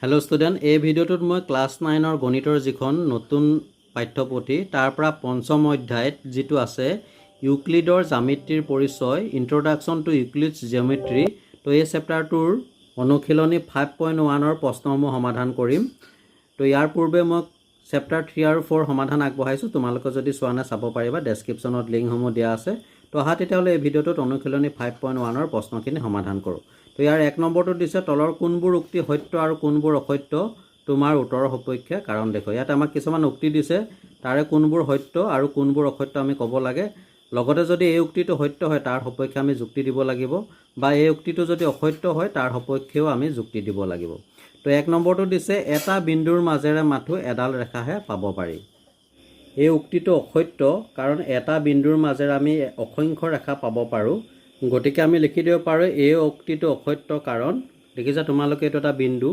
Hello student ए भिडिओत मैं class 9 गणितर जिखन नतुन पाठ्यपुथी तार পৰা पंचम अध्यायत जितु आछे ইউক্লিডৰ জ্যামিতিৰ পৰিচয় ইন্ট্ৰোডাকশন টু ইউক্লিডছ জিওমেট্ৰি তো এই চেপ্টাৰটোৰ অনুশীলনী 5.1 প্ৰশ্নসমূহ সমাধান কৰিম। তো ইয়াৰ পূৰ্বে মই চেপ্টাৰ 3 আৰু 4 সমাধান আগবঢ়াইছো, তোমালোকে যদি চোৱা নাই চাব পাৰিবা, ডেসক্ৰিপচনত লিংকসমূহ দিয়া আছে। তো আহা তেতিয়াহ'লে এই ভিডিঅ'টোত অনুশীলনী 5.1 প্ৰশ্নখিনি সমাধান কৰোঁ। তো ইয়াৰ এক নম্বৰটো দিছে তলৰ কোনবোৰ উক্তি সত্য আৰু কোনবোৰ অসত্য তোমাৰ উত্তৰৰ সপক্ষে কাৰণ দেখুৱা। ইয়াত আমাক কিছুমান উক্তি দিছে, তাৰে কোনবোৰ সত্য আৰু কোনবোৰ অসত্য আমি ক'ব লাগে। লগতে যদি এই উক্তিটো সত্য হয় তাৰ সপক্ষে আমি যুক্তি দিব লাগিব, বা এই উক্তিটো যদি অসত্য হয় তাৰ সপক্ষেও আমি যুক্তি দিব লাগিব। তো এক নম্বৰটো দিছে এটা বিন্দুৰ মাজেৰে মাথো এডাল ৰেখাহে পাব পাৰি। এই উক্তিটো অসত্য, কাৰণ এটা বিন্দুৰ মাজেৰে আমি অসংখ্য ৰেখা পাব পাৰোঁ। গতিকে আমি লিখি দিব পাৰোঁ এই উক্তিটো অসত্য, কাৰণ দেখিছা তোমালোকে এইটো এটা বিন্দু,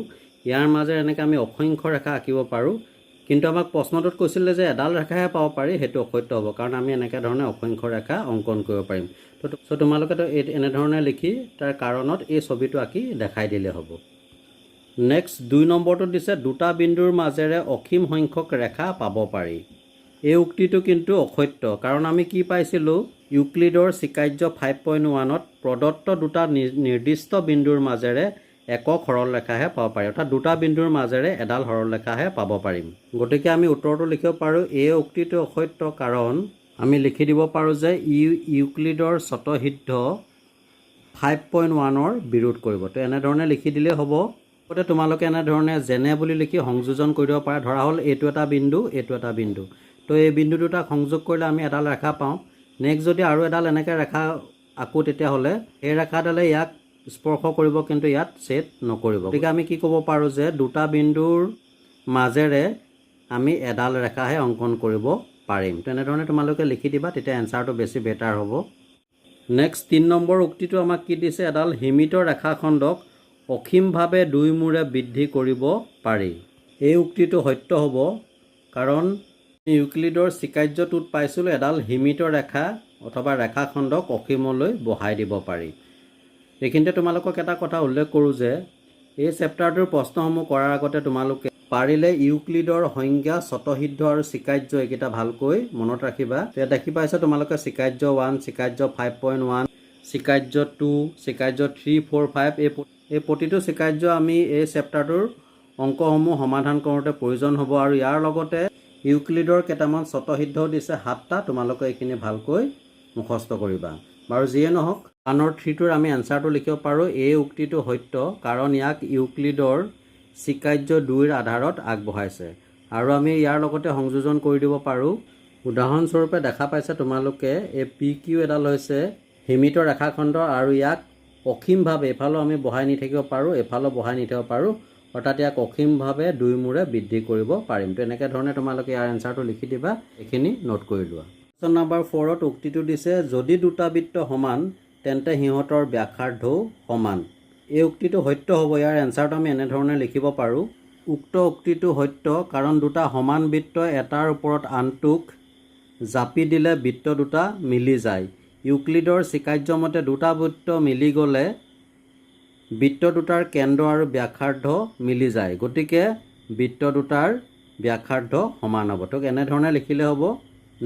ইয়াৰ মাজেৰে এনেকৈ আমি অসংখ্য ৰেখা আঁকিব পাৰোঁ। কিন্তু আমাক প্ৰশ্নটোত কৈছিলে যে এডাল ৰেখাহে পাব পাৰি, সেইটো অসত্য হ'ব, কাৰণ আমি এনেকৈ ধৰণে অসংখ্য ৰেখা অংকন কৰিব পাৰিম। তো তোমালোকেতো এনেধৰণে লিখি তাৰ কাৰণত এই ছবিটো আঁকি দেখাই দিলে হ'ব। নেক্সট 2 নম্বৰটো দিছে দুটা বিন্দুৰ মাজেৰে অসীম সংখ্যক ৰেখা পাব পাৰি। এই উক্তিটো কিন্তু অসত্য, কাৰণ আমি কি পাইছিলোঁ ইউক্লিডৰ স্বীকাৰ্য 5.1ত প্ৰদত্ত দুটা নিৰ্দিষ্ট বিন্দুৰ মাজেৰে একক সৰল ৰেখাহে পাব পাৰি, অৰ্থাৎ দুটা বিন্দুৰ মাজেৰে এডাল সৰল ৰেখাহে পাব পাৰিম। গতিকে আমি উত্তৰটো লিখিব পাৰোঁ এই উক্তিটো অসত্য, কাৰণ আমি লিখি দিব পাৰোঁ যে ইউক্লিডৰ স্বতঃসিদ্ধ 5.1ৰ বিৰোধ কৰিব। তো এনেধৰণে লিখি দিলেই হ'ব। গতিকে তোমালোকে এনেধৰণে যেনে বুলি লিখি সংযোজন কৰি দিব পাৰা। ধৰা হ'ল এইটো এটা বিন্দু, এইটো এটা বিন্দু, তো এই বিন্দু দুটাক সংযোগ কৰিলে আমি এডাল ৰেখা পাওঁ। নেক্সট যদি আৰু এডাল এনেকৈ ৰেখা আঁকো, তেতিয়াহ'লে এই ৰেখাডালে ইয়াক স্পৰ্শ কৰিব, কিন্তু ইয়াত ছেদ নকৰিব। গতিকে আমি কি ক'ব পাৰোঁ যে দুটা বিন্দুৰ মাজেৰে আমি এডাল ৰেখাহে অংকন কৰিব পাৰিম। তেনেধৰণে তোমালোকে লিখি দিবা, তেতিয়া এনচাৰটো বেছি বেটাৰ হ'ব। নেক্সট 3 নম্বৰ উক্তিটো আমাক কি দিছে, এডাল সীমিত ৰেখাখণ্ডক অসীমভাৱে দুই মূৰে বৃদ্ধি কৰিব পাৰি। এই উক্তিটো সত্য হ'ব, কাৰণ ইউক্লিডৰ স্বীকাৰ্যটোত পাইছিলোঁ এডাল সীমিত ৰেখা অথবা ৰেখাখণ্ডক অসীমলৈ বঢ়াই দিব পাৰি। এইখিনিতে তোমালোকক এটা কথা উল্লেখ কৰোঁ যে এই চেপ্টাৰটোৰ প্ৰশ্নসমূহ কৰাৰ আগতে তোমালোকে পাৰিলে ইউক্লিডৰ সংজ্ঞা, স্বতঃসিদ্ধ আৰু স্বীকাৰ্য এইকেইটা ভালকৈ মনত ৰাখিবা। এতিয়া দেখি পাইছা তোমালোকে স্বীকাৰ্য 1, স্বীকাৰ্য 5.1, স্বীকাৰ্য 2, স্বীকাৰ্য 3, 4, 5, এই প্ৰতিটো স্বীকাৰ্য আমি এই চেপ্টাৰটোৰ অংকসমূহ সমাধান কৰোঁতে প্ৰয়োজন হ'ব। আৰু ইয়াৰ লগতে ইউক্লিডৰ কেইটামান স্বতঃসিদ্ধও দিছে 7টা, তোমালোকে এইখিনি ভালকৈ মুখস্থ কৰিবা। বাৰু যিয়ে নহওক, 1ৰ 3টোৰ আমি এনচাৰটো লিখিব পাৰোঁ এই উক্তিটো সত্য, কাৰণ ইয়াক ইউক্লিডৰ স্বীকাৰ্য 2ৰ আধাৰত আগবঢ়াইছে। আৰু আমি ইয়াৰ লগতে সংযোজন কৰি দিব পাৰোঁ। উদাহৰণস্বৰূপে দেখা পাইছে তোমালোকে এই PQ এডাল হৈছে সীমিত ৰেখাখণ্ড, আৰু ইয়াক অসীমভাৱে এফালেও আমি বঢ়াই নি থাকিব পাৰোঁ, এফালেও বঢ়াই নি থাকিব পাৰোঁ, অৰ্থাৎ ইয়াক অসীমভাৱে দুই মূৰে বৃদ্ধি কৰিব পাৰিম। তো এনেকৈ ধৰণে তোমালোকে ইয়াৰ এনচাৰটো লিখি দিবা, এইখিনি নোট কৰি লোৱা। কুৱেশ্যন নম্বৰ 4ত উক্তিটো দিছে যদি দুটা বৃত্ত সমান তেন্তে সিহঁতৰ ব্যাসাৰ্ধও সমান। এই উক্তিটো সত্য হ'ব। ইয়াৰ এনচাৰটো আমি এনেধৰণে লিখিব পাৰোঁ, উক্ত উক্তিটো সত্য, কাৰণ দুটা সমান বৃত্ত এটাৰ ওপৰত আনটোক জাপি দিলে বৃত্ত দুটা মিলি যায়। ইউক্লিডৰ স্বীকাৰ্য মতে দুটা বৃত্ত মিলি গ'লে বৃত্ত দুটাৰ কেন্দ্ৰ আৰু ব্যাসাৰ্ধ মিলি যায়, গতিকে বৃত্ত দুটাৰ ব্যাসাৰ্ধ সমান হ'ব। তো এনেধৰণে লিখিলে হ'ব।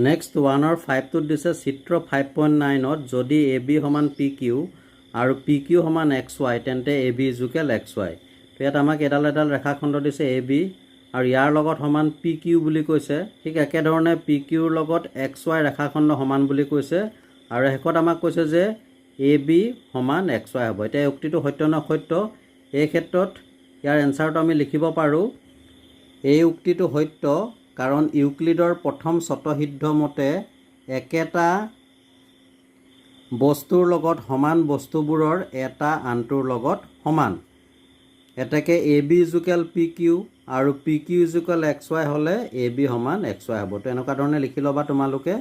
নেক্সট 1ৰ 5টোত দিছে চিত্ৰ 5.9ত যদি AB সমান PQ আৰু PQ সমান XY তেন্তে AB = XY। তো ইয়াত আমাক এডাল ৰেখাখণ্ড দিছে AB, আৰু ইয়াৰ লগত সমান PQ বুলি কৈছে। ঠিক একেধৰণে PQৰ লগত XY ৰেখাখণ্ড সমান বুলি কৈছে, আৰু শেষত আমাক কৈছে যে AB সমান XY হ'ব। এতিয়া এই উক্তিটো সত্য নে অসত্য? এই ক্ষেত্ৰত ইয়াৰ এনচাৰটো আমি লিখিব পাৰোঁ এই উক্তিটো সত্য, কাৰণ ইউক্লিডৰ প্ৰথম স্বতঃসিদ্ধ মতে একেটা বস্তুৰ লগত সমান বস্তুবোৰৰ এটা আনটোৰ লগত সমান। এতেকে AB = PQ আৰু PQ = XY হ'লে AB সমান XY হ'ব। তো এনেকুৱা ধৰণে লিখি ল'বা তোমালোকে।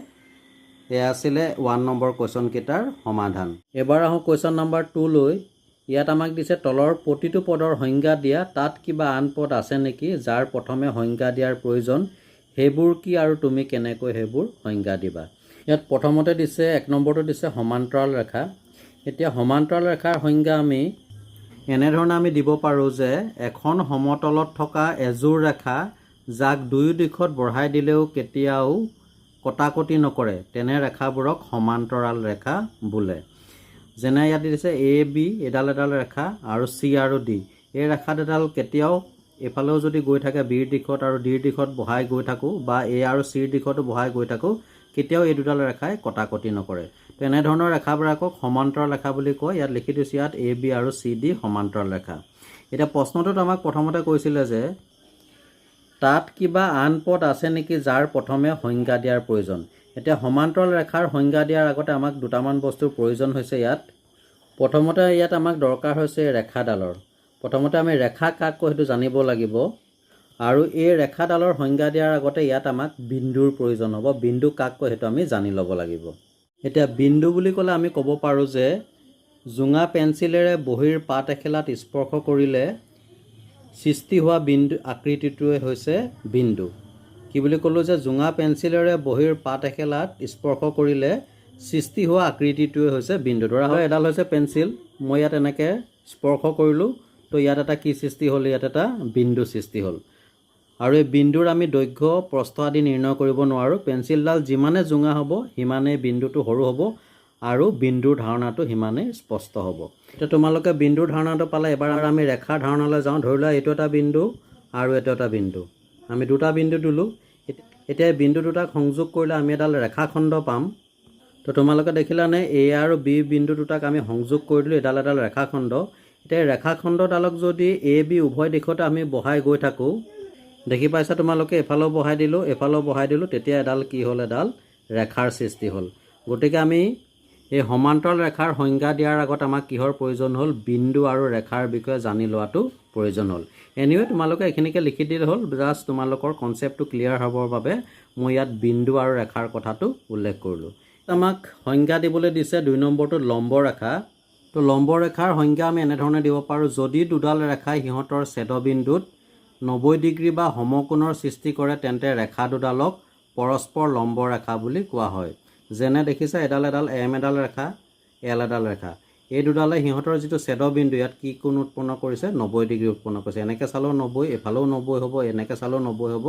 এয়া আছিলে 1 নম্বৰ কুৱেশ্যন কেইটাৰ সমাধান। এবাৰ আহোঁ কুৱেশ্যন নম্বৰ 2লৈ। ইয়াত আমাক দিছে তলৰ প্ৰতিটো পদৰ সংজ্ঞা দিয়া, তাত কিবা আন পদ আছে নেকি যাৰ প্ৰথমে সংজ্ঞা দিয়াৰ প্ৰয়োজন, সেইবোৰ কি আৰু তুমি কেনেকৈ সেইবোৰ সংজ্ঞা দিবা। ইয়াত প্ৰথমতে দিছে 1 নম্বৰটো দিছে সমান্তৰাল ৰেখা। এতিয়া সমান্তৰাল ৰেখাৰ সংজ্ঞা আমি এনেধৰণে আমি দিব পাৰোঁ যে এখন সমতলত থকা এযোৰ ৰেখা যাক দুয়ো দিশত বঢ়াই দিলেও কেতিয়াও কটাকটি নকৰে তেনে ৰেখাবোৰক সমান্তৰাল ৰেখা বোলে। যেনে ইয়াত দিছে এ বি এডাল এডাল ৰেখা আৰু চি আৰু ডি। এই ৰেখা দুডাল কেতিয়াও এফালেও যদি গৈ থাকে বিৰ দিশত আৰু ডিৰ দিশত বঢ়াই গৈ থাকোঁ বা এ আৰু চিৰ দিশতো বঢ়াই গৈ থাকোঁ, কেতিয়াও এই দুডাল ৰেখাই কটাকটি নকৰে। তো এনেধৰণৰ ৰেখাবিলাকক সমান্তৰাল ৰেখা বুলি কয়। ইয়াত লিখি দিছোঁ ইয়াত এ বি আৰু চি ডি সমান্তৰাল ৰেখা। এতিয়া প্ৰশ্নটোত আমাক প্ৰথমতে কৈছিলে যে তাত কিবা আন পদ আছে নেকি যাৰ প্ৰথমে সংজ্ঞা দিয়াৰ প্ৰয়োজন। এতিয়া সমান্তৰাল ৰেখাৰ সংজ্ঞা দিয়াৰ আগতে আমাক দুটামান বস্তুৰ প্ৰয়োজন হৈছে। প্ৰথমতে ইয়াত আমাক দৰকাৰ হৈছে ৰেখাডালৰ। প্ৰথমতে আমি ৰেখা কাক কয় সেইটো জানিব লাগিব আৰু এই ৰেখাডালৰ সংজ্ঞা দিয়াৰ আগতে ইয়াত আমাক বিন্দুৰ প্ৰয়োজন হ'ব। বিন্দু কাক কয় সেইটো আমি জানি ল'ব লাগিব। এতিয়া বিন্দু বুলি ক'লে আমি ক'ব পাৰোঁ যে জোঙা পেঞ্চিলেৰে বহীৰ পাত এখিলাত স্পৰ্শ কৰিলে সৃষ্টি হোৱা বিন্দু আকৃতিটোৱে হৈছে বিন্দু। কি বুলি ক'লোঁ যে জোঙা পেঞ্চিলেৰে বহীৰ পাত এখিলাত স্পৰ্শ কৰিলে সৃষ্টি হোৱা আকৃতিটোৱে হৈছে বিন্দু। ধৰা হয় এডাল হৈছে পেঞ্চিল, মই ইয়াত এনেকৈ স্পৰ্শ কৰিলোঁ, তো ইয়াত এটা কি সৃষ্টি হ'ল, ইয়াত এটা বিন্দু সৃষ্টি হ'ল। আৰু এই বিন্দুৰ আমি দৈৰ্ঘ্য প্ৰস্থ আদি নিৰ্ণয় কৰিব নোৱাৰোঁ। পেঞ্চিলডাল যিমানে জোঙা হ'ব সিমানেই বিন্দুটো সৰু হ'ব আৰু বিন্দুৰ ধাৰণাটো সিমানেই স্পষ্ট হ'ব। এতিয়া তোমালোকে বিন্দুৰ ধাৰণাটো পালে। এবাৰ আমি ৰেখাৰ ধাৰণালৈ যাওঁ। ধৰি লোৱা এইটো এটা বিন্দু আৰু এইটো এটা বিন্দু, আমি দুটা বিন্দু দিলোঁ। এতিয়া এই বিন্দু দুটাক সংযোগ কৰিলে আমি এডাল ৰেখাখণ্ড পাম। তো তোমালোকে দেখিলানে এ আৰু বি বিন্দু দুটাক আমি সংযোগ কৰি দিলোঁ এডাল এডাল ৰেখাখণ্ড। এতিয়া এই ৰেখাখণ্ডডালক যদি এ বি উভয় দিশতে আমি বঢ়াই গৈ থাকোঁ, দেখি পাইছা তোমালোকে এফালেও বঢ়াই দিলোঁ এফালেও বঢ়াই দিলোঁ, তেতিয়া এডাল কি হ'ল, এডাল ৰেখাৰ সৃষ্টি হ'ল। গতিকে আমি এই সমান্তৰাল ৰেখাৰ সংজ্ঞা দিয়াৰ আগত আমাক কিহৰ প্ৰয়োজন হ'ল, বিন্দু আৰু ৰেখাৰ বিষয়ে জানি লোৱাটো প্ৰয়োজন হ'ল। এনিৱে তোমালোকে এইখিনিকে লিখি দিলে হ'ল। জাষ্ট তোমালোকৰ কনচেপ্টটো ক্লিয়াৰ হ'বৰ বাবে মই ইয়াত বিন্দু আৰু ৰেখাৰ কথাটো উল্লেখ কৰিলোঁ। আমাক সংজ্ঞা দিবলৈ দিছে 2 নম্বৰটোত লম্ব ৰেখা। তো লম্ব ৰেখাৰ সংজ্ঞা আমি এনেধৰণে দিব পাৰোঁ। যদি দুডাল ৰেখাই সিহঁতৰ ছেদবিন্দুত 90 ডিগ্ৰী বা সমকোণৰ সৃষ্টি কৰে তেন্তে ৰেখা দুডালক পৰস্পৰ লম্ব ৰেখা বুলি কোৱা হয়। যেনে দেখিছা এডাল এডাল এম এডাল ৰেখা, এল এডাল ৰেখা। এই দুডালে সিহঁতৰ যিটো ছেদবিন্দু ইয়াত কি কোণ উৎপন্ন কৰিছে, 90 ডিগ্ৰী উৎপন্ন কৰিছে। এনেকৈ চালেও 90, এফালেও 90 হ'ব, এনেকৈ চালেও 90 হ'ব,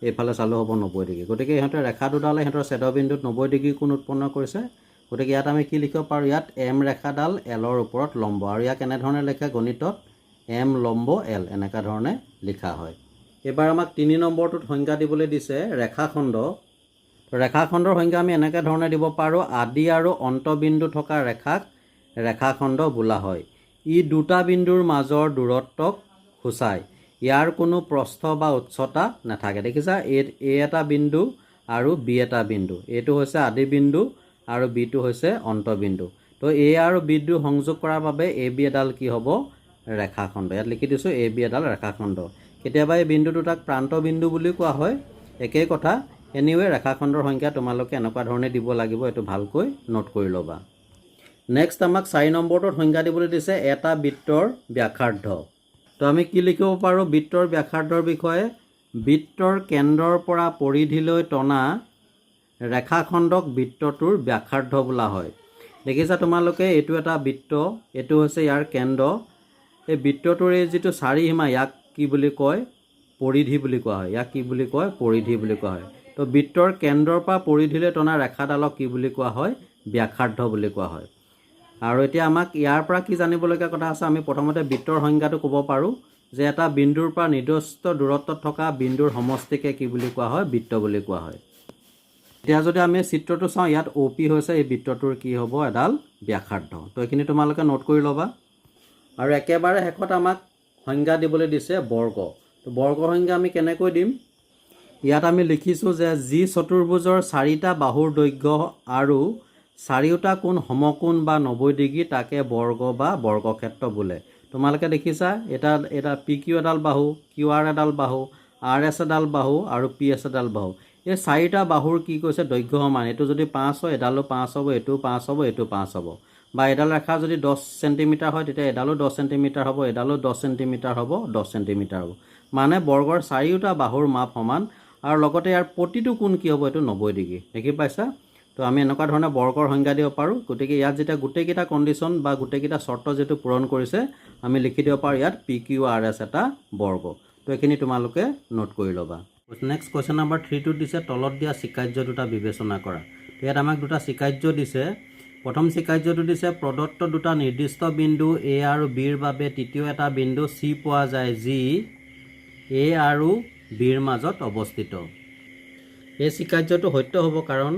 এইফালে চালেও হ'ব 90 ডিগ্ৰী। গতিকে ইহঁতে ৰেখা দুডালে সিহঁতৰ ছেদবিন্দুত 90 ডিগ্ৰী কোণ উৎপন্ন কৰিছে। গতিকে ইয়াত আমি কি লিখিব পাৰোঁ, ইয়াত এম ৰেখাডাল এলৰ ওপৰত লম্ব। আৰু ইয়াক এনেধৰণে লিখে গণিতত এম লম্ব এল, এনেকুৱা ধৰণে লিখা হয়। এইবাৰ আমাক 3 নম্বৰটোত সংজ্ঞা দিবলৈ দিছে ৰেখাখণ্ড। ৰেখাখণ্ডৰ সংজ্ঞা আমি এনেকৈ ধৰণে দিব পাৰোঁ। আদি আৰু অন্তবিন্দু থকা ৰেখাক ৰেখাখণ্ড বোলা হয়। ই দুটা বিন্দুৰ মাজৰ দূৰত্বক সূচায়। ইয়াৰ কোনো প্ৰস্থ বা উচ্চতা নাথাকে। দেখিছা এ এটা বিন্দু আৰু বি এটা বিন্দু। এইটো হৈছে আদি বিন্দু আৰু বিটো হৈছে অন্তবিন্দু। তো এ আৰু বিটো সংযোগ কৰাৰ বাবে এ বি এডাল কি হ'ব, ৰেখাখণ্ড। ইয়াত লিখি দিছোঁ এ বি এডাল ৰেখাখণ্ড। কেতিয়াবা এই বিন্দু দুটাক প্ৰান্ত বিন্দু বুলি কোৱা হয়, একেই কথা। এনিৱে ৰেখাখণ্ডৰ সংখ্যা তোমালোকে এনেকুৱা ধৰণে দিব লাগিব, এইটো ভালকৈ নোট কৰি ল'বা। নেক্সট আমাক 4 নম্বৰটোত সংজ্ঞা দিবলৈ দিছে এটা বৃত্তৰ ব্যাসাৰ্ধ। তো আমি কি লিখিব পাৰোঁ বৃত্তৰ ব্যাসাৰ্ধৰ বিষয়ে, বৃত্তৰ কেন্দ্ৰৰ পৰা পৰিধিলৈ টনা ৰেখাখণ্ডক বৃত্তটোৰ ব্যাসাৰ্ধ বোলা হয়। দেখিছা তোমালোকে এইটো এটা বৃত্ত, এইটো হৈছে ইয়াৰ কেন্দ্ৰ। এই বৃত্তটোৰ এই যিটো চাৰিসীমা ইয়াক কি বুলি কয়, পৰিধি বুলি কোৱা হয়। ইয়াক কি বুলি কয়, পৰিধি বুলি কোৱা হয়। তো বৃত্তৰ কেন্দ্ৰৰ পৰা পৰিধিলৈ টনা ৰেখাডালক কি বুলি কোৱা হয়, ব্যাসাৰ্ধ বুলি কোৱা হয়। আৰু এতিয়া আমাক ইয়াৰ পৰা কি জানিবলগীয়া কথা আছে, আমি প্ৰথমতে বৃত্তৰ সংজ্ঞাটো ক'ব পাৰোঁ যে এটা বিন্দুৰ পৰা নিৰ্দিষ্ট দূৰত্বত থকা বিন্দুৰ সমষ্টিকে কি বুলি কোৱা হয়, বৃত্ত বুলি কোৱা হয়। এতিয়া যদি আমি চিত্ৰটো চাওঁ, ইয়াত অ' পি হৈছে এই বৃত্তটোৰ কি হ'ব, এডাল ব্যাসাৰ্ধ। তো এইখিনি তোমালোকে নোট কৰি ল'বা। আৰু একেবাৰে শেষত আমাক সংজ্ঞা দিবলৈ দিছে বৰ্গ। তো বৰ্গৰ সংজ্ঞা আমি কেনেকৈ দিম, ইয়াত আমি লিখিছোঁ যে যি চতুৰ্ভুজৰ 4টা বাহুৰ দৈৰ্ঘ্য আৰু 4টা কোণ সমকোণ বা 90 ডিগ্ৰী তাকে বৰ্গ বা বৰ্গক্ষেত্ৰ বোলে। তোমালোকে দেখিছা এটা পি কিউ এডাল বাহু, কিউ আৰ এডাল বাহু, আৰ এছ এডাল বাহু আৰু পি এছ এডাল বাহু। এই 4টা বাহুৰ কি কৈছে, দৈৰ্ঘ্য সমান। এইটো যদি 5 হয় এডালো 5 হ'ব, এইটো 5 হ'ব, এইটো 5 হ'ব। বা এডাল ৰেখা যদি 10 চেণ্টিমিটাৰ হয় তেতিয়া এডালো 10 চেণ্টিমিটাৰ হ'ব, এডালো 10 চেণ্টিমিটাৰ হ'ব, 10 চেণ্টিমিটাৰ হ'ব। মানে বৰ্গৰ 4টা বাহুৰ মাপ সমান আৰু লগতে ইয়াৰ প্ৰতিটো কোণ কি হ'ব, এইটো 90 ডিগ্ৰী। দেখি পাইছা? তো তো আমি এনেকুৱা ধৰণে বৰ্গৰ সংজ্ঞা দিব পাৰোঁ। গতিকে ইয়াত যেতিয়া গোটেইকেইটা কণ্ডিশ্যন বা গোটেইকেইটা চৰ্ত যিটো পূৰণ কৰিছে আমি লিখি দিব পাৰোঁ ইয়াত PQRS এটা বৰ্গ। তো এইখিনি তোমালোকে নোট কৰি ল'বা। নেক্সট কুৱেশ্যন নম্বৰ 3টোত দিছে তলত দিয়া স্বীকাৰ্য দুটা বিবেচনা কৰা। তো ইয়াত আমাক দুটা স্বীকাৰ্য দিছে। প্ৰথম স্বীকাৰ্যটো দিছে প্ৰদত্ত দুটা নিৰ্দিষ্ট বিন্দু A আৰু B ৰ বাবে তৃতীয় এটা বিন্দু C পোৱা যায় যি A আৰু B ৰ মাজত অৱস্থিত। এই স্বীকাৰ্যটো সত্য হ'ব কাৰণ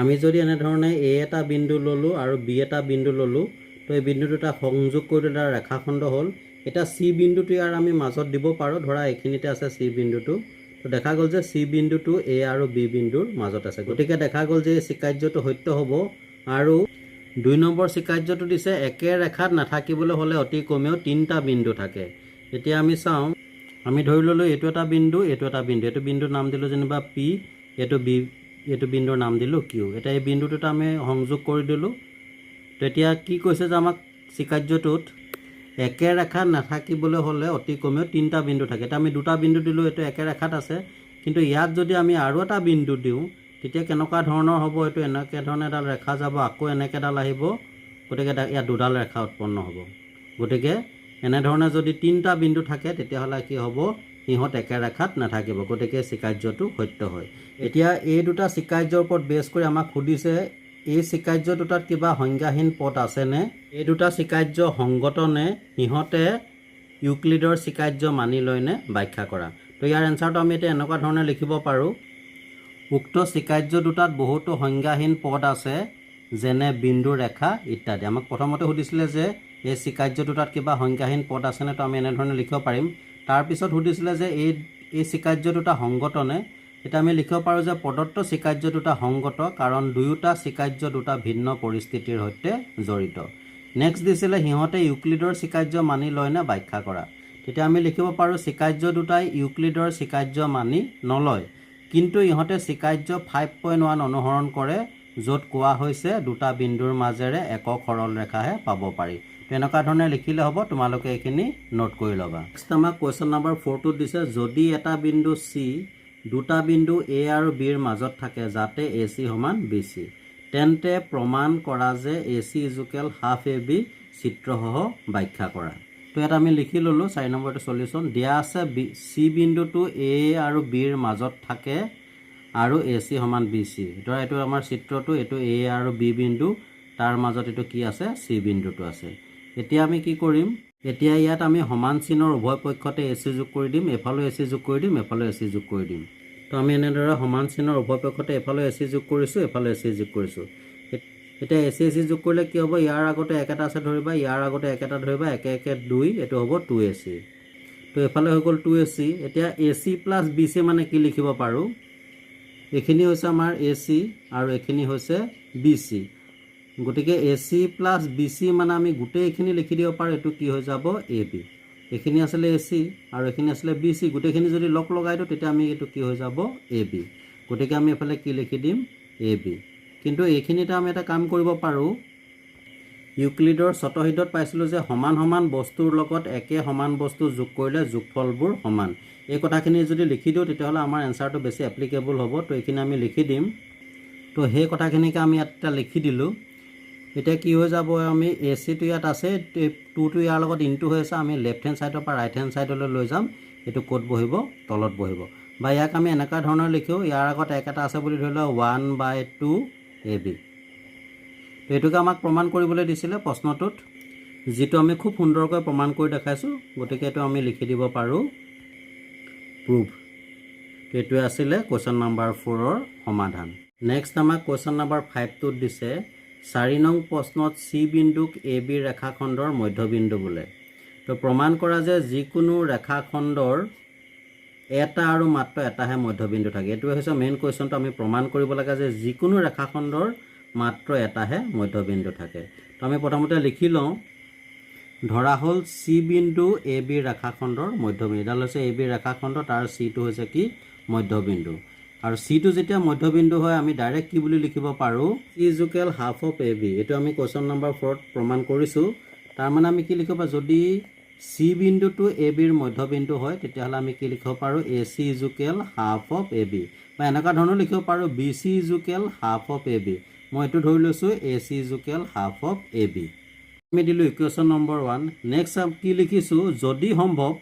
আমি যদি এনেধৰণে A এটা বিন্দু ল'লোঁ আৰু B এটা বিন্দু ল'লোঁ তো এই বিন্দু দুটা সংযোগ কৰি এটা ৰেখাখণ্ড হ'ল। এটা C বিন্দুটো ইয়াৰ আমি মাজত দিব পাৰোঁ। ধৰা এইখিনিতে আছে C বিন্দুটো। তো দেখা গ'ল যে C বিন্দুটো A আৰু B বিন্দুৰ মাজত আছে। গতিকে দেখা গ'ল যে এই স্বীকাৰ্যটো সত্য হ'ব। আৰু 2 নম্বৰ স্বীকাৰ্যটো দিছে একে ৰেখাত নাথাকিবলৈ হ'লে অতি কমেও 3টা বিন্দু থাকে। এতিয়া আমি চাওঁ, আমি ধৰি ল'লোঁ এইটো এটা বিন্দু, এইটো এটা বিন্দু, এইটো বিন্দুৰ নাম দিলোঁ যেনিবা P, এইটো B, এইটো বিন্দুৰ নাম দিলোঁ Q। এতিয়া এই বিন্দুটোত আমি সংযোগ কৰি দিলোঁ। তো এতিয়া কি কৈছে যে আমাক স্বীকাৰ্যটোত একে ৰেখাত নাথাকিবলৈ হ'লে অতি কমেও 3টা বিন্দু থাকে। এতিয়া আমি 2টা বিন্দু দিলোঁ, এইটো একে ৰেখাত আছে, কিন্তু ইয়াত যদি আমি আৰু এটা বিন্দু দিওঁ তেতিয়া কেনেকুৱা ধৰণৰ হ'ব? এইটো এনেকৈ ধৰণে এডাল ৰেখা যাব, আকৌ এনেকৈ এডাল আহিব, গতিকে ইয়াত দুডাল ৰেখা উৎপন্ন হ'ব। গতিকে এনেধৰণে যদি 3টা বিন্দু থাকে তেতিয়াহ'লে কি হ'ব? সিহঁত একে ৰেখাত নাথাকিব। গতিকে স্বীকাৰ্যটো সত্য হয়। এতিয়া এই দুটা স্বীকাৰ্যৰ ওপৰত বেছ কৰি আমাক সুধিছে এই স্বীকাৰ্য দুটাত কিবা সংজ্ঞাহীন পদ আছেনে? এই দুটা স্বীকাৰ্য সংগত নে? সিহঁতে ইউক্লিডৰ স্বীকাৰ্য মানি লয়নে? ব্যাখ্যা কৰা। তো ইয়াৰ এনচাৰটো আমি এতিয়া এনেকুৱা ধৰণে লিখিব পাৰোঁ। উক্ত স্বীকাৰ্য দুটাত বহুতো সংজ্ঞাহীন পদ আছে যেনে বিন্দু, ৰেখা ইত্যাদি। আমাক প্ৰথমতে সুধিছিলে যে এই স্বীকাৰ্য দুটাত কিবা সংজ্ঞাহীন পদ আছেনে? তো আমি এনেধৰণে লিখিব পাৰিম। তাৰপিছত সুধিছিলে যে এই স্বীকাৰ্য দুটা সংগত নে? এতিয়া আমি লিখিব পাৰোঁ যে প্ৰদত্ত স্বীকাৰ্য দুটা সংগত কাৰণ দুয়োটা স্বীকাৰ্য দুটা ভিন্ন পৰিস্থিতিৰ সৈতে জড়িত। নেক্সট দিছিলে সিহঁতে ইউক্লিডৰ স্বীকাৰ্য মানি লয় নে? ব্যাখ্যা কৰা। তেতিয়া আমি লিখিব পাৰোঁ স্বীকাৰ্য দুটাই ইউক্লিডৰ স্বীকাৰ্য মানি নলয়, কিন্তু ইহঁতে স্বীকাৰ্য 5.1 অনুসৰণ কৰে য'ত কোৱা হৈছে দুটা বিন্দুৰ মাজেৰে একক সৰল ৰেখাহে পাব পাৰি। তেনেকুৱা ধৰণে লিখিলে হ'ব। তোমালোকে এইখিনি নোট কৰি ল'বা। নেক্সট আমাক কুৱেশ্যন নম্বৰ 4টোত দিছে যদি এটা বিন্দু C দুটা বিন্দু A আৰু B ৰ মাজত থাকে যাতে AC সমান BC, তেন্তে প্ৰমাণ কৰা যে AC ইজুকেল হাফ AB চিত্ৰসহ ব্যাখ্যা কৰা। তো ইয়াত আমি লিখি ল'লোঁ 4 নম্বৰটো সলিউশ্যন। দিয়া আছে C বিন্দুটো A আৰু B ৰ মাজত থাকে আৰু AC সমান BC। ধৰা এইটো আমাৰ চিত্ৰটো, এইটো A আৰু B বিন্দু, তাৰ মাজত এইটো কি আছে? C বিন্দুটো আছে। এতিয়া আমি কি কৰিম? এতিয়া ইয়াত আমি সমান চিনৰ উভয় পক্ষতে AC যোগ কৰি দিম, এফালেও AC যোগ কৰি দিম, এফালেও AC যোগ কৰি দিম। তো আমি এনেদৰে সমান চিনৰ উভয় পক্ষতে এফালেও AC যোগ কৰিছোঁ, এফালেও AC যোগ কৰিছোঁ। এতিয়া AC যোগ কৰিলে কি হ'ব? ইয়াৰ আগতে একেটা আছে ধৰিবা, ইয়াৰ আগতে একেটা ধৰিবা, একে একে 2, এইটো হ'ব 2AC। তো এফালে হৈ গ'ল 2AC। এতিয়া AC প্লাছ BC মানে কি লিখিব পাৰোঁ? এইখিনি হৈছে আমাৰ AC আৰু এইখিনি হৈছে BC। গতিকে AC প্লাছ BC মানে আমি গোটেইখিনি লিখি দিব পাৰোঁ। এইটো কি হৈ যাব? AB। এইখিনি আছিলে AC আৰু এইখিনি আছিলে BC। গোটেইখিনি যদি লগ লগাই দিওঁ তেতিয়া আমি এইটো কি হৈ যাব? AB। গতিকে আমি এফালে কি লিখি দিম? AB। কিন্তু এইখিনিতে আমি এটা কাম কৰিব পাৰোঁ। ইউক্লিডৰ স্বতঃসিদ্ধত পাইছিলোঁ যে সমান সমান বস্তুৰ লগত একে সমান বস্তু যোগ কৰিলে যোগফলবোৰ সমান। এই কথাখিনি যদি লিখি দিওঁ তেতিয়াহ'লে আমাৰ এনচাৰটো বেছি এপ্লিকেবল হ'ব। তো এইখিনি আমি লিখি দিম। তো সেই কথাখিনিকে আমি ইয়াত এটা লিখি দিলোঁ। এতিয়া কি হৈ যাব? আমি ACটো ইয়াত আছে, 2টো ইয়াৰ লগত ইনটু হৈ আছে, আমি লেফ্ট হেণ্ড ছাইডৰ পৰা ৰাইট হেণ্ড ছাইডলৈ লৈ যাম। এইটো ক'ত বহিব? তলত বহিব। বা ইয়াক আমি এনেকুৱা ধৰণৰ লিখোঁ, ইয়াৰ আগত একেটা আছে বুলি ধৰি লওঁ 1/2 AB। তো এইটোকে আমাক প্ৰমাণ কৰিবলৈ দিছিলে প্ৰশ্নটোত, যিটো আমি খুব সুন্দৰকৈ প্ৰমাণ কৰি দেখাইছোঁ। গতিকে এইটো আমি লিখি দিব পাৰোঁ প্ৰুভ। এইটোৱে আছিলে কুৱেশ্যন নম্বৰ 4ৰ সমাধান। নেক্সট আমাক কুৱেশ্যন নম্বৰ 5টোত দিছে 4 নং প্ৰশ্নত C বিন্দুক AB ৰেখাখণ্ডৰ মধ্যবিন্দু বোলে। তো প্ৰমাণ কৰা যে যিকোনো ৰেখাখণ্ডৰ এটা আৰু মাত্ৰ এটাহে মধ্যবিন্দু থাকে। এইটোৱে হৈছে মেইন কুৱেশ্যনটো। আমি প্ৰমাণ কৰিব লাগে যে যিকোনো ৰেখাখণ্ডৰ মাত্ৰ এটাহে মধ্যবিন্দু থাকে। তো আমি প্ৰথমতে লিখি লওঁ, ধৰা হ'ল C বিন্দু AB ৰেখাখণ্ডৰ মধ্যবিন্দু। এডাল হৈছে AB ৰেখাখণ্ড, তাৰ Cটো হৈছে কি? মধ্যবিন্দু। আৰু Cটো যেতিয়া মধ্যবিন্দু হয় আমি ডাইৰেক্ট কি বুলি লিখিব পাৰোঁ? C equal half of AB। এইটো আমি কুৱেশ্যন নম্বৰ 4ত প্ৰমাণ কৰিছোঁ। তাৰমানে আমি কি লিখিব পাৰোঁ? যদি C বিন্দুটো AB ৰ মধ্যবিন্দু হয় তেতিয়াহ'লে আমি কি লিখিব পাৰোঁ? AC is equal half of AB। বা এনেকুৱা ধৰণৰ লিখিব পাৰোঁ B C is equal half of A B. মই এইটো ধৰি লৈছোঁ A C is equal half of A B. আমি দিলোঁ ইকুৱেশ্যন নম্বৰ 1। নেক্সট কি লিখিছোঁ, যদি সম্ভৱ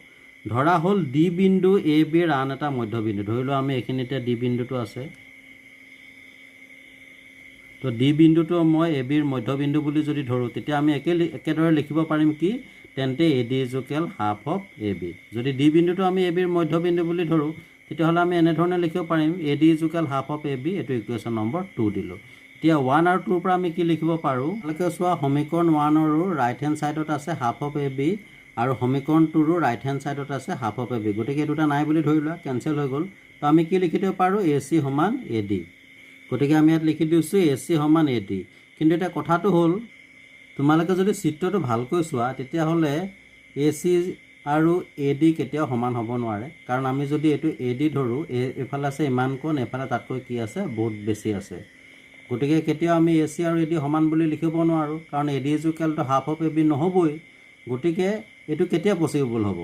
ধৰা হ'ল ডি বিন্দু এ বিৰ আন এটা মধ্যবিন্দু। ধৰি লওঁ আমি এইখিনিতে ডি বিন্দুটো আছে, তো ডি বিন্দুটো মই এ বিৰ মধ্যবিন্দু বুলি যদি ধৰোঁ, তেতিয়া আমি একেদৰে লিখিব পাৰিম কি, তেন্তে A D is equal half of A B. যদি ডি বিন্দুটো আমি এ বিৰ মধ্যবিন্দু বুলি ধৰোঁ, তেতিয়াহ'লে আমি এনেধৰণে লিখিব পাৰিম A D is equal half of A B. এইটো ইকুৱেশ্যন নম্বৰ 2 দিলোঁ। এতিয়া 1 আৰু 2ৰ পৰা আমি কি লিখিব পাৰোঁ, ভালকৈ চোৱা, সমীকৰণ 1ৰো ৰাইট হেণ্ড ছাইডত আছে হাফ অফ এ বি আৰু সমীকৰণ 2ৰো ৰাইট হেণ্ড ছাইডত আছে হাফ অফ এ বি। গতিকে এই দুটা নাই বুলি ধৰি লোৱা, কেঞ্চেল হৈ গ'ল। তো আমি কি লিখি দিব পাৰোঁ, এ চি সমান এ ডি। গতিকে আমি ইয়াত লিখি দিছোঁ এ চি সমান এ ডি। কিন্তু এতিয়া কথাটো হ'ল, তোমালোকে যদি চিত্ৰটো ভালকৈ চোৱা, তেতিয়াহ'লে এ চি আৰু এ ডি কেতিয়াও সমান হ'ব নোৱাৰে। কাৰণ আমি যদি এইটো এ ডি ধৰোঁ, এইফালে আছে ইমান কোণ, এইফালে তাতকৈ কি আছে, বহুত বেছি আছে। গতিকে কেতিয়াও আমি এ চি আৰু এ ডি সমান বুলি লিখিব নোৱাৰোঁ, কাৰণ এ ডি ইজুকেলটো হাফ অফ এ বি নহ'বই। গতিকে এইটো কেতিয়া পচিবল হ'ব,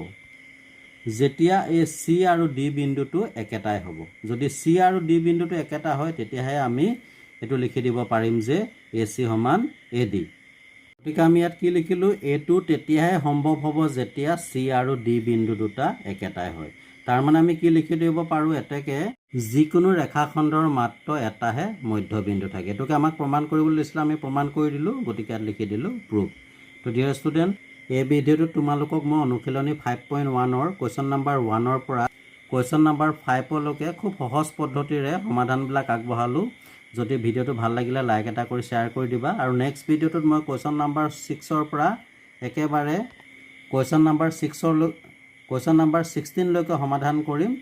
যেতিয়া এই চি আৰু ডি বিন্দুটো একেটাই হ'ব। যদি চি আৰু ডি বিন্দুটো একেটা হয়, তেতিয়াহে আমি এইটো লিখি দিব পাৰিম যে এ চি সমান এ ডি। গতিকে আমি ইয়াত কি লিখিলোঁ, এইটো তেতিয়াহে সম্ভৱ হ'ব যেতিয়া চি আৰু ডি বিন্দু দুটা একেটাই হয়। তাৰমানে আমি কি লিখি দিব পাৰোঁ, এতেকে যিকোনো ৰেখাখণ্ডৰ মাত্ৰ এটাহে মধ্যবিন্দু থাকে। এইটোকে আমাক প্ৰমাণ কৰিবলৈ দিছিলে, আমি প্ৰমাণ কৰি দিলোঁ। গতিকে ইয়াত লিখি দিলোঁ প্ৰুফ। তো ডিয়াৰ ষ্টুডেণ্ট, এই ভিডিঅ'টোত তোমালোকক মই অনুশীলনী 5.1ৰ কুৱেশ্যন নম্বৰ 1ৰ পৰা কুৱেশ্যন নম্বৰ 5লৈকে খুব সহজ পদ্ধতিৰে সমাধানবিলাক আগবঢ়ালোঁ। যদি ভিডিঅ'টো ভাল লাগিলে লাইক এটা কৰি শ্বেয়াৰ কৰি দিবা। আৰু নেক্সট ভিডিঅ'টোত মই কুৱেশ্যন নম্বৰ 6ৰ পৰা একেবাৰে কুৱেশ্যন নম্বৰ 16লৈকে সমাধান কৰিম।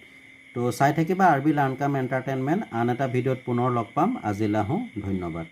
তো চাই থাকিবা আৰ বি লাৰ্ণ কাম এণ্টাৰটেইনমেণ্ট। আন এটা ভিডিঅ'ত পুনৰ লগ পাম। আজিলৈ আহোঁ, ধন্যবাদ।